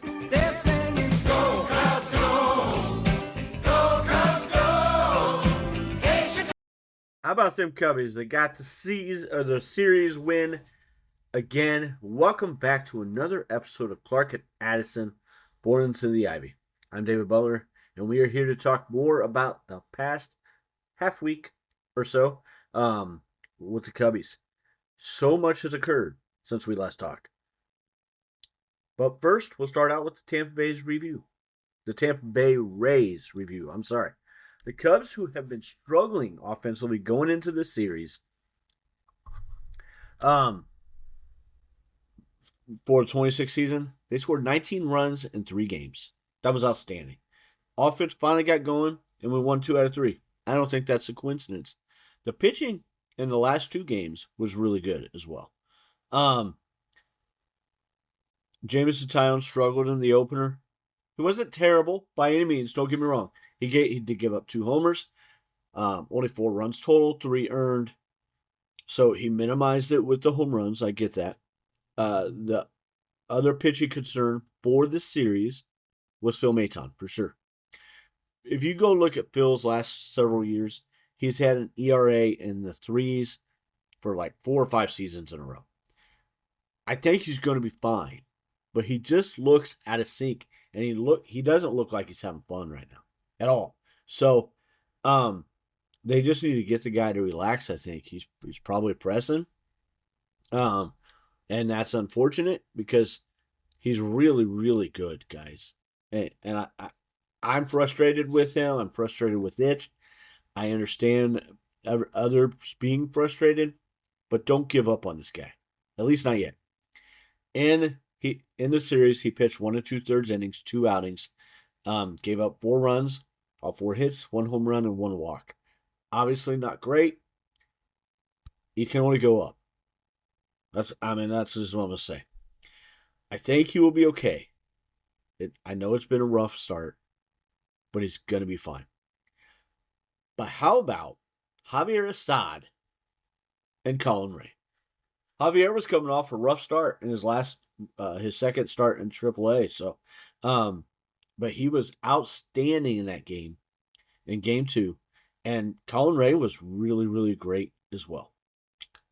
They're singing, go, Cubs, go! Go, Cubs, go! Hey, Chicago! How about them Cubbies? They got the series win again. Welcome back to another episode of Clark and Addison, Born into the Ivy. I'm David Butler, and we are here to talk more about the past half week or so with the Cubbies. So much has occurred since we last talked. But first, we'll start out with the Tampa Bay's review. The Tampa Bay Rays review. I'm sorry. The Cubs, who have been struggling offensively going into this series, for the 26th season, they scored 19 runs in 3 games. That was outstanding. Offense finally got going, and we won 2 out of 3. I don't think that's a coincidence. The pitching in the last 2 games was really good as well. Jameson Tyone struggled in the opener. He wasn't terrible by any means, don't get me wrong. He did give up 2 homers, only 4 runs total, 3 earned. So he minimized it with the home runs. I get that. The other pitching concern for this series was Phil Maton, for sure. If you go look at Phil's last several years, he's had an ERA in the 3s for like 4 or 5 seasons in a row. I think he's going to be fine, but he just looks out of sync, and he doesn't look like he's having fun right now at all. So, they just need to get the guy to relax. I think he's probably pressing, and that's unfortunate because he's really, really good, guys. And I'm frustrated with him. I'm frustrated with it. I understand others being frustrated, but don't give up on this guy. At least not yet. In the series, he pitched 1 2/3 innings, 2 outings, gave up 4 runs, all 4 hits, 1 home run, and 1 walk. Obviously not great. He can only go up. That's just what I'm gonna say. I think he will be okay. I know it's been a rough start, but he's gonna be fine. But how about Javier Assad and Colin Ray? Javier was coming off a rough start in his second start in AAA. So, but he was outstanding in that game, in Game 2, and Colin Ray was really, really great as well.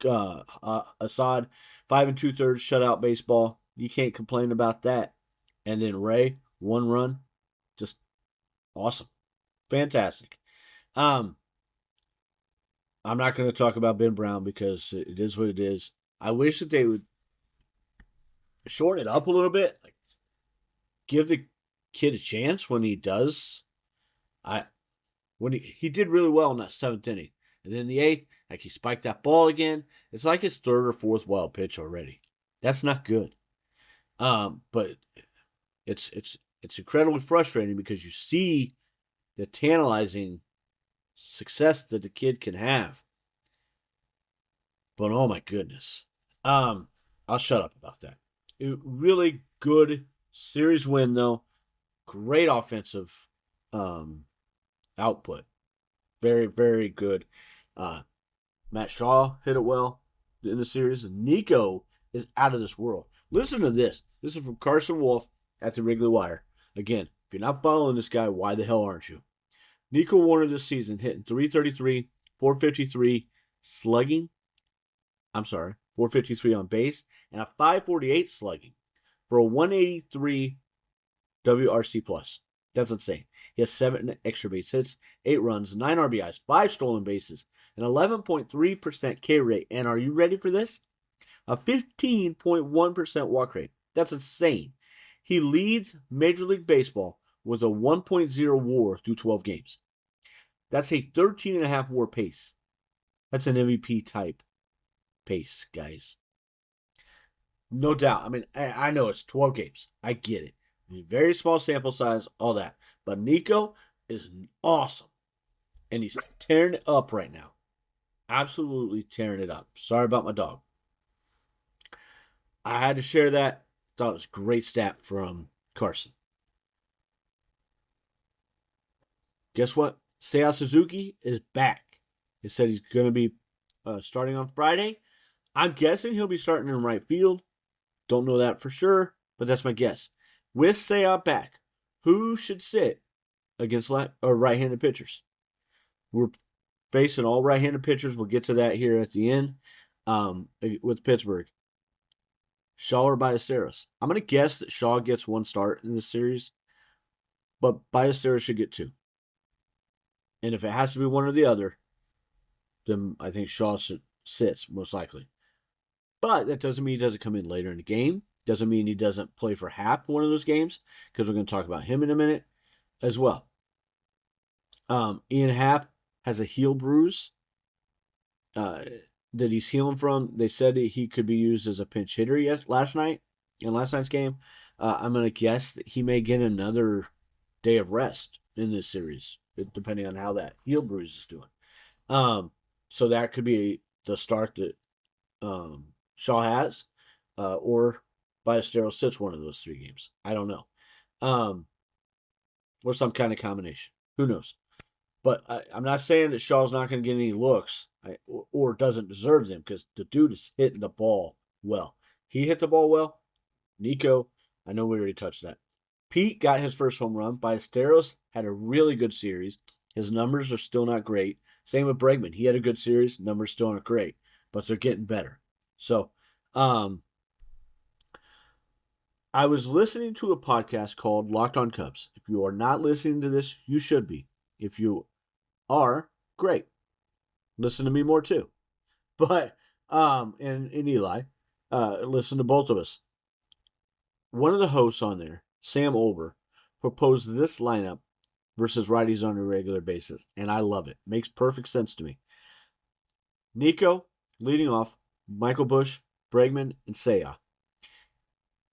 Assad, 5 2/3 shutout baseball. You can't complain about that. And then Ray, 1 run, just awesome, fantastic. I'm not going to talk about Ben Brown because it is what it is. I wish that they would shorten it up a little bit, like give the kid a chance when he does. When he did really well in that 7th inning, and then the 8th, like he spiked that ball again. It's like his 3rd or 4th wild pitch already. That's not good. But it's incredibly frustrating because you see the tantalizing success that the kid can have. But oh my goodness. I'll shut up about that. Really good series win though. Great offensive output. Very, very good. Matt Shaw hit it well in the series. Nico is out of this world. Listen to this. This is from Carson Wolf at the Wrigley Wire. Again, if you're not following this guy, why the hell aren't you? Nico Warner this season hitting .333, .453 slugging. 453 on base, and a .548 slugging for a 183 WRC plus. That's insane. He has 7 extra base hits, 8 runs, 9 RBIs, 5 stolen bases, an 11.3% K rate, and are you ready for this? A 15.1% walk rate. That's insane. He leads Major League Baseball with a 1.0 WAR through 12 games. That's a 13.5 WAR pace. That's an MVP type pace, guys. No doubt. I mean, I know it's 12 games. I get it. Very small sample size, all that. But Nico is awesome. And he's tearing it up right now. Absolutely tearing it up. Sorry about my dog. I had to share that. Thought it was a great stat from Carson. Guess what? Seiya Suzuki is back. He said he's going to be starting on Friday. I'm guessing he'll be starting in right field. Don't know that for sure, but that's my guess. With Seiya back, who should sit against right-handed pitchers? We're facing all right-handed pitchers. We'll get to that here at the end with Pittsburgh. Shaw or Ballesteros? I'm going to guess that Shaw gets one start in this series, but Ballesteros should get two. And if it has to be one or the other, then I think Shaw sits most likely. But that doesn't mean he doesn't come in later in the game. Doesn't mean he doesn't play for Happ one of those games, because we're going to talk about him in a minute as well. Ian Happ has a heel bruise that he's healing from. They said he could be used as a pinch hitter in last night's game. I'm going to guess that he may get another day of rest in this series, depending on how that heel bruise is doing. So that could be the start that Shaw has, or Ballesteros sits one of those three games. I don't know. Or some kind of combination. Who knows? But I'm not saying that Shaw's not going to get any looks or doesn't deserve them, because the dude is hitting the ball well. He hit the ball well. Nico, I know we already touched that. Pete got his first home run. Ballesteros had a really good series. His numbers are still not great. Same with Bregman. He had a good series. Numbers still aren't great, but they're getting better. So, I was listening to a podcast called Locked on Cubs. If you are not listening to this, you should be. If you are, great. Listen to me more too. But, and Eli, listen to both of us. One of the hosts on there, Sam Olber, proposed this lineup versus righties on a regular basis, and I love it. Makes perfect sense to me. Nico, leading off, Michael Busch, Bregman, and Seiya.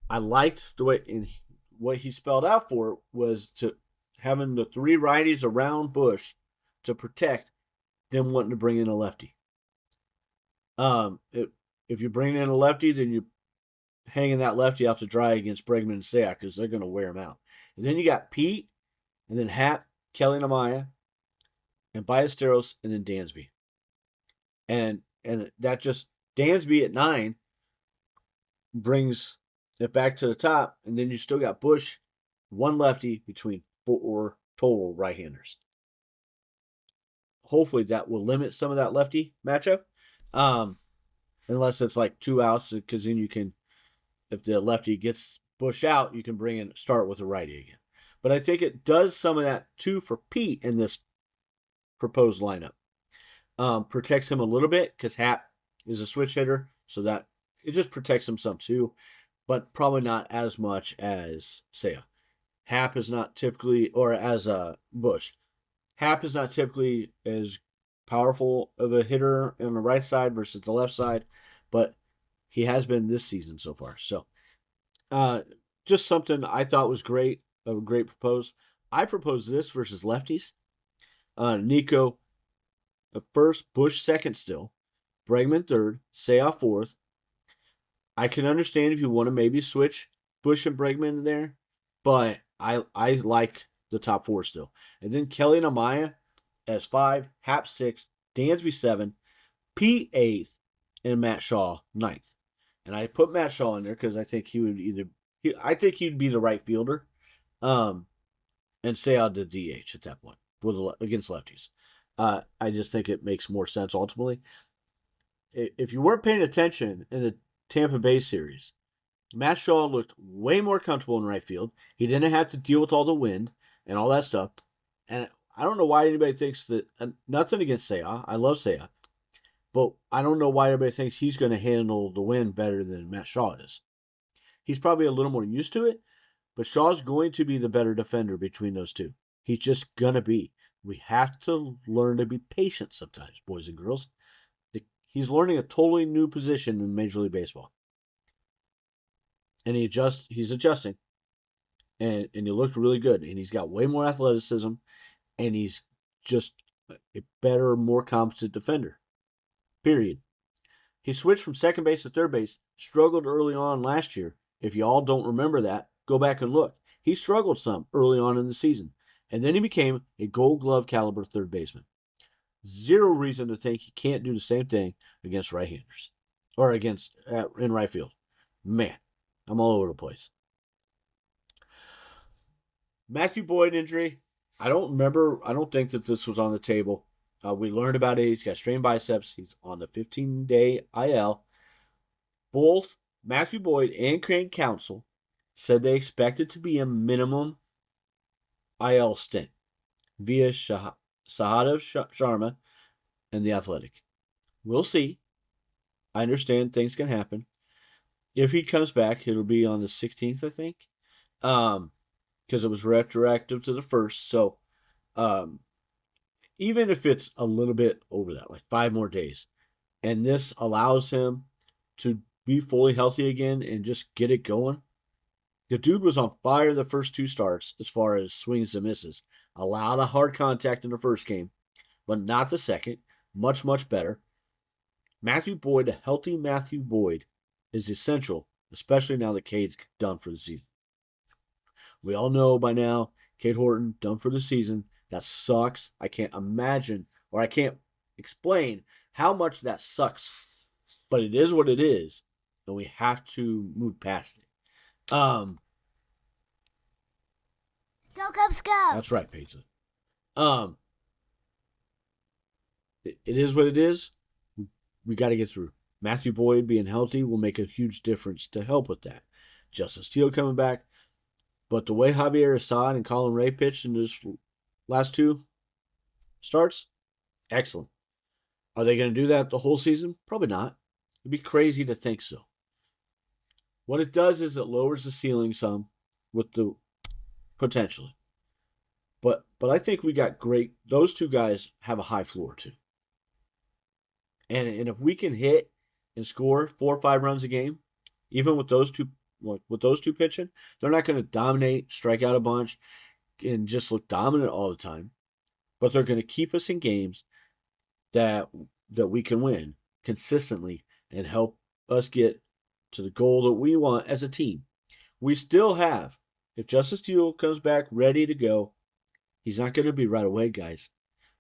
I liked the way, and what he spelled out for was to having the three righties around Busch to protect them wanting to bring in a lefty. If you bring in a lefty, then you're hanging that lefty out to dry against Bregman and Seiya, because they're going to wear him out. And then you got Pete, and then Happ, Kelly and Amaya, and Ballesteros, and then Dansby. And that just, Dansby at 9 brings it back to the top, and then you still got Busch, one lefty between 4 total right-handers. Hopefully that will limit some of that lefty matchup, unless it's like 2 outs, because then you can, if the lefty gets Busch out, you can start with a righty again. But I think it does some of that too for Pete in this proposed lineup. Protects him a little bit, because Happ is a switch hitter, so that it just protects him some too, but probably not as much as Seiya. Happ is not typically, or as Busch. Happ is not typically as powerful of a hitter on the right side versus the left side, but he has been this season so far. So, just something I thought was great, a great propose. I proposed this versus lefties. Nico first, Busch second still, Bregman third, Seiya fourth. I can understand if you want to maybe switch Busch and Bregman there, but I like the top 4 still. And then Kelly and Amaya as 5, Happ 6, Dansby 7, Pete 8th, and Matt Shaw 9th. And I put Matt Shaw in there because I think he would he'd be the right fielder, and stay out the DH at that point against lefties. I just think it makes more sense ultimately. If you weren't paying attention in the Tampa Bay series, Matt Shaw looked way more comfortable in right field. He didn't have to deal with all the wind and all that stuff. And I don't know why anybody thinks that, nothing against Seiya. I love Seiya. But I don't know why everybody thinks he's going to handle the wind better than Matt Shaw is. He's probably a little more used to it, but Shaw's going to be the better defender between those two. He's just going to be. We have to learn to be patient sometimes, boys and girls. He's learning a totally new position in Major League Baseball. And he's adjusting. And he looked really good. And he's got way more athleticism. And he's just a better, more competent defender. Period. He switched from second base to third base. Struggled early on last year. If you all don't remember that, go back and look. He struggled some early on in the season. And then he became a Gold Glove caliber third baseman. Zero reason to think he can't do the same thing against right-handers. Or in right field. Man, I'm all over the place. Matthew Boyd injury. I don't remember. I don't think that this was on the table. We learned about it. He's got strained biceps. He's on the 15-day IL. Both Matthew Boyd and Crane Council said they expected to be a minimum IL stint via Sahadev Sharma and the Athletic. We'll see. I understand things can happen. If he comes back, it'll be on the 16th, I think, because it was retroactive to the 1st. So even if it's a little bit over that, like 5 more days, and this allows him to be fully healthy again and just get it going. The dude was on fire the first 2 starts as far as swings and misses. A lot of hard contact in the first game, but not the second. Much, much better. Matthew Boyd, a healthy Matthew Boyd, is essential, especially now that Cade's done for the season. We all know by now, Cade Horton done for the season. That sucks. I can't imagine, or I can't explain how much that sucks. But it is what it is, and we have to move past it. Go Cubs go! That's right, Paisley. It is what it is. We got to get through. Matthew Boyd being healthy will make a huge difference to help with that. Justin Steele coming back. But the way Javier Assad and Colin Ray pitched in his last 2 starts, excellent. Are they going to do that the whole season? Probably not. It'd be crazy to think so. What it does is it lowers the ceiling some with the potentially. But I think we got great. Those 2 guys have a high floor too. And if we can hit and score 4 or 5 runs a game, even with those two pitching, they're not going to dominate, strike out a bunch, and just look dominant all the time. But they're going to keep us in games that we can win consistently and help us get to the goal that we want as a team. We still have, if Justice Steele comes back ready to go, he's not going to be right away, guys.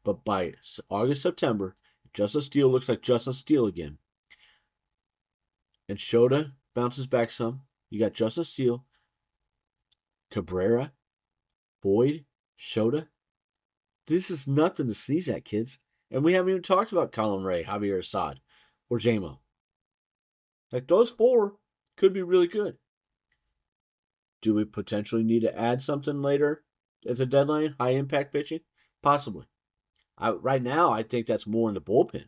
But by August, September, if Justice Steele looks like Justice Steele again, and Shota bounces back some, you got Justice Steele, Cabrera, Boyd, Shota. This is nothing to sneeze at, kids. And we haven't even talked about Colin Ray, Javier Assad, or JMO. Like, those 4 could be really good. Do we potentially need to add something later as a deadline? High impact pitching? Possibly. Right now, I think that's more in the bullpen.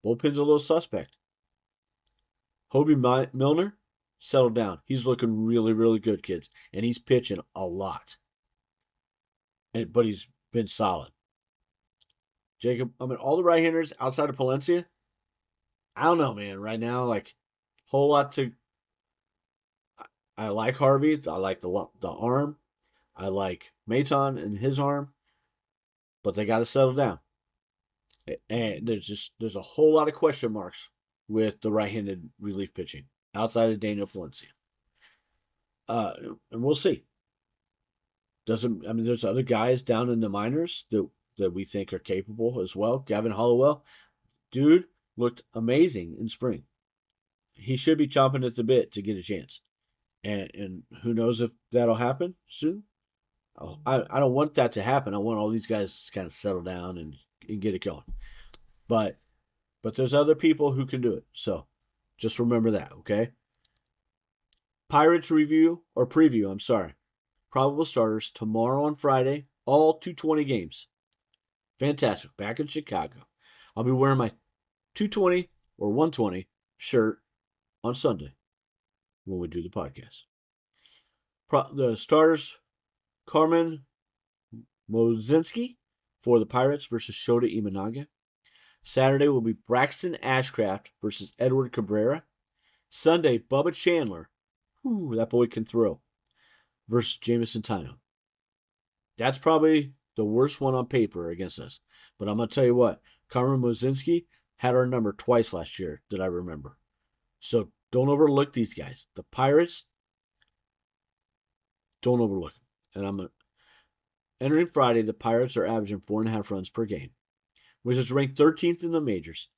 Bullpen's a little suspect. Hobie Milner, settled down. He's looking really, really good, kids. And he's pitching a lot. But he's been solid. Jacob, all the right-handers outside of Palencia, I don't know, man. Right now, like, whole lot to. I like Harvey. I like the arm. I like Maton and his arm. But they got to settle down. And there's a whole lot of question marks with the right-handed relief pitching outside of Daniel Palencia. And we'll see. There's other guys down in the minors that we think are capable as well. Gavin Hollowell, dude, looked amazing in spring. He should be chomping at the bit to get a chance. And who knows if that'll happen soon. I don't want that to happen. I want all these guys to kind of settle down and get it going. But there's other people who can do it. So just remember that, okay? Pirates preview. Probable starters tomorrow on Friday. All 220 games. Fantastic. Back in Chicago. I'll be wearing my 220 or 120 shirt on Sunday when we do the podcast. The starters, Carmen Mozinski for the Pirates versus Shota Imanaga. Saturday will be Braxton Ashcraft versus Edward Cabrera. Sunday, Bubba Chandler, that boy can throw, versus Jamison Tynan. That's probably the worst one on paper against us. But I'm going to tell you what, Carmen Mozinski had our number twice last year that I remember. So don't overlook these guys. The Pirates, don't overlook them. And entering Friday, the Pirates are averaging 4.5 runs per game, which is ranked 13th in the majors.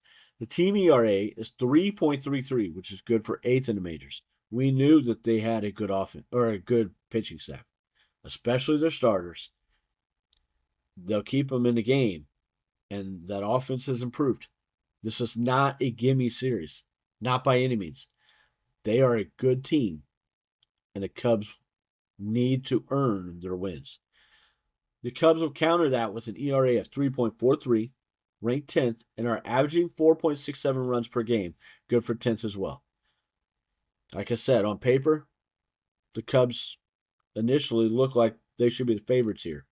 The team ERA is 3.33, which is good for 8th in the majors. We knew that they had a good offense or a good pitching staff, especially their starters, they'll keep them in the game, and that offense has improved. This is not a gimme series, not by any means. They are a good team, and the Cubs need to earn their wins. The Cubs will counter that with an ERA of 3.43, ranked 10th, and are averaging 4.67 runs per game, good for 10th as well. Like I said, on paper, the Cubs initially look like they should be the favorites here.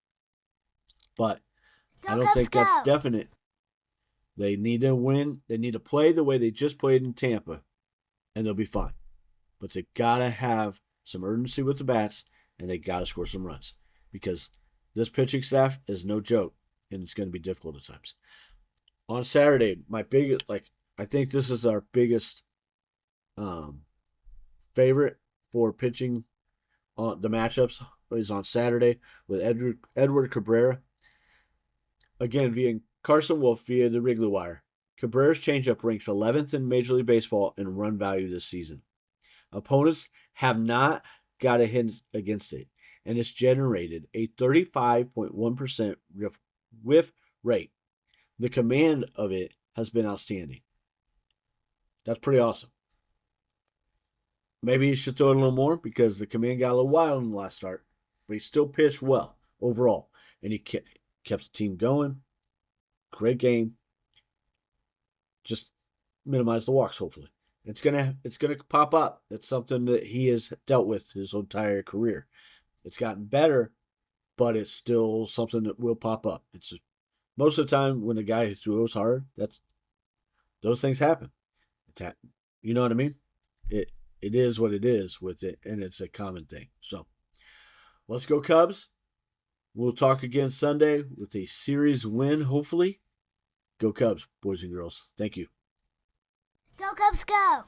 But Go I don't Cubs, think go! that's definite. They need to win. They need to play the way they just played in Tampa, and they'll be fine. But they got to have some urgency with the bats, and they got to score some runs because this pitching staff is no joke, and it's going to be difficult at times. On Saturday, I think this is our biggest favorite for pitching on the matchups is on Saturday with Edward Cabrera. Again, via Carson Wolf via the Wrigley Wire. Cabrera's changeup ranks 11th in Major League Baseball in run value this season. Opponents have not got a hit against it, and it's generated a 35.1% whiff rate. The command of it has been outstanding. That's pretty awesome. Maybe he should throw it a little more because the command got a little wild in the last start, but he still pitched well overall, and he kept the team going. Great game. Just minimize the walks, hopefully. It's gonna pop up. It's something that he has dealt with his entire career. It's gotten better, but it's still something that will pop up. It's just, most of the time when a guy throws hard, those things happen. You know what I mean? It is what it is with it, and it's a common thing. So let's go Cubs. We'll talk again Sunday with a series win, hopefully. Go Cubs, boys and girls. Thank you. Go Cubs, go!